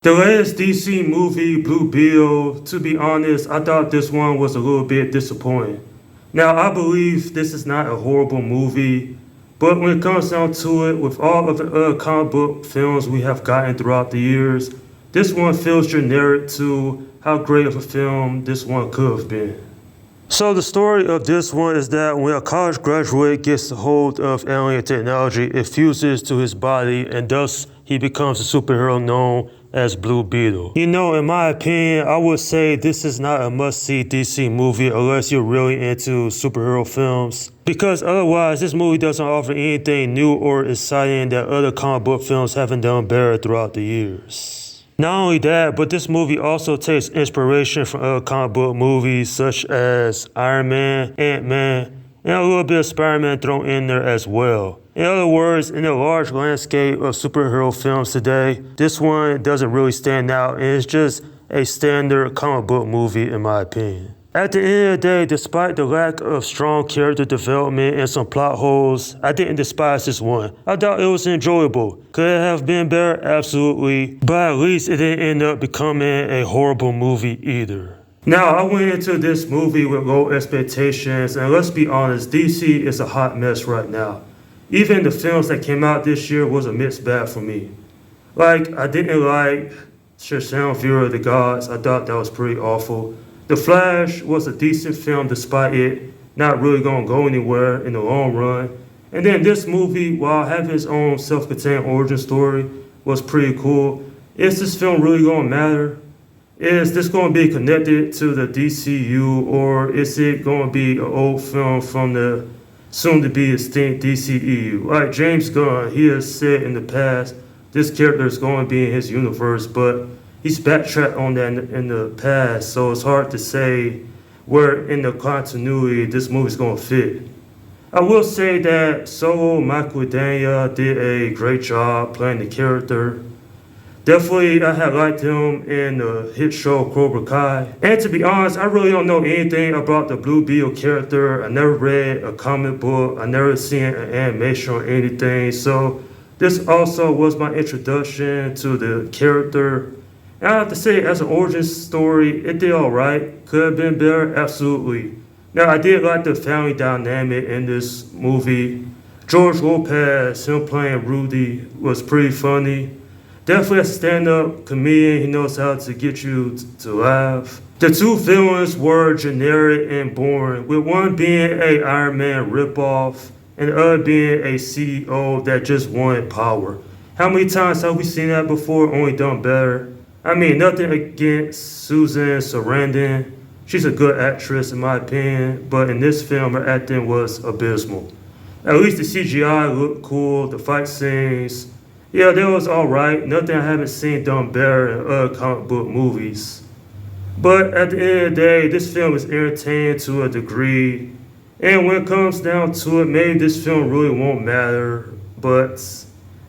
The latest DC movie, Blue Beetle, to be honest, I thought this one was a little bit disappointing. Now, I believe this is not a horrible movie, but when it comes down to it, with all of the other comic book films we have gotten throughout the years, this one feels generic to how great of a film this one could have been. So the story of this one is that when a college graduate gets a hold of alien technology, it fuses to his body and thus he becomes a superhero known as Blue Beetle. You know, in my opinion, I would say this is not a must-see DC movie unless you're really into superhero films. Because otherwise, this movie doesn't offer anything new or exciting that other comic book films haven't done better throughout the years. Not only that, but this movie also takes inspiration from other comic book movies such as Iron Man, Ant-Man, and a little bit of Spider-Man thrown in there as well. In other words, in the large landscape of superhero films today, this one doesn't really stand out and it's just a standard comic book movie in my opinion. At the end of the day, despite the lack of strong character development and some plot holes, I didn't despise this one. I thought it was enjoyable. Could it have been better? Absolutely. But at least it didn't end up becoming a horrible movie either. Now, I went into this movie with low expectations, and let's be honest, DC is a hot mess right now. Even the films that came out this year was a mixed bag for me. Like, I didn't like Shazam! Fury of the Gods. I thought that was pretty awful. The Flash was a decent film despite it not really going to go anywhere in the long run. And then this movie, while having its own self-contained origin story, was pretty cool. Is this film really going to matter? Is this going to be connected to the DCU, or is it going to be an old film from the soon-to-be extinct DCEU? Like James Gunn, he has said in the past, this character is going to be in his universe, but he's backtracked on that in the past, so it's hard to say where in the continuity this movie's going to fit. I will say that Solo Michael Dania did a great job playing the character. Definitely, I had liked him in the hit show Cobra Kai. And to be honest, I really don't know anything about the Blue Beetle character. I never read a comic book. I never seen an animation or anything. So this also was my introduction to the character. And I have to say, as an origin story, it did all right. Could have been better, absolutely. Now, I did like the family dynamic in this movie. George Lopez, him playing Rudy, was pretty funny. Definitely a stand-up comedian. He knows how to get you to laugh. The two villains were generic and boring, with one being a Iron Man ripoff and the other being a CEO that just wanted power. How many times have we seen that before, only done better? I mean, nothing against Susan Sarandon. She's a good actress in my opinion, but in this film her acting was abysmal. At least the CGI looked cool, the fight scenes, yeah, that was alright. Nothing I haven't seen done better in other comic book movies. But at the end of the day, this film is entertaining to a degree. And when it comes down to it, maybe this film really won't matter. But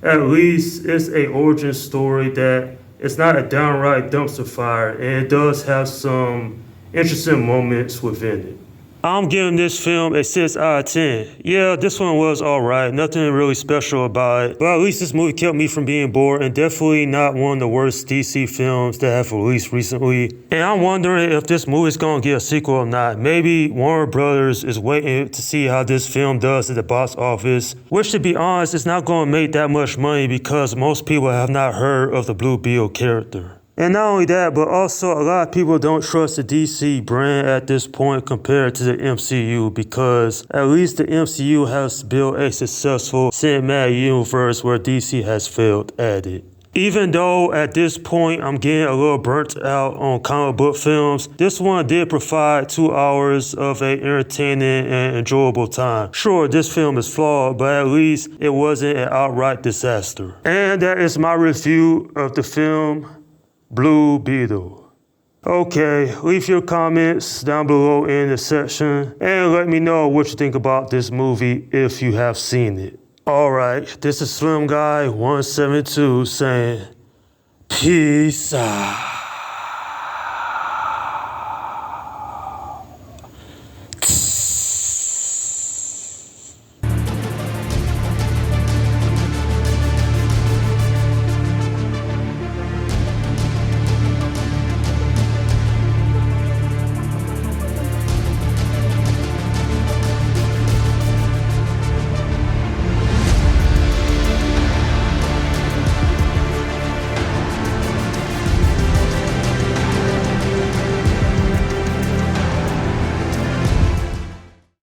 at least it's a origin story that it's not a downright dumpster fire. And it does have some interesting moments within it. I'm giving this film a 6 out of 10. Yeah, this one was alright, nothing really special about it, but at least this movie kept me from being bored and definitely not one of the worst DC films that have released recently. And I'm wondering if this movie is going to get a sequel or not. Maybe Warner Brothers is waiting to see how this film does at the box office, which to be honest, it's not going to make that much money because most people have not heard of the Blue Beetle character. And not only that, but also a lot of people don't trust the DC brand at this point compared to the MCU because at least the MCU has built a successful cinematic universe where DC has failed at it. Even though at this point I'm getting a little burnt out on comic book films, this one did provide 2 hours of an entertaining and enjoyable time. Sure, this film is flawed, but at least it wasn't an outright disaster. And that is my review of the film Blue Beetle. Okay, leave your comments down below in the section and let me know what you think about this movie if you have seen it. Alright, this is Slim Guy 172 saying peace out.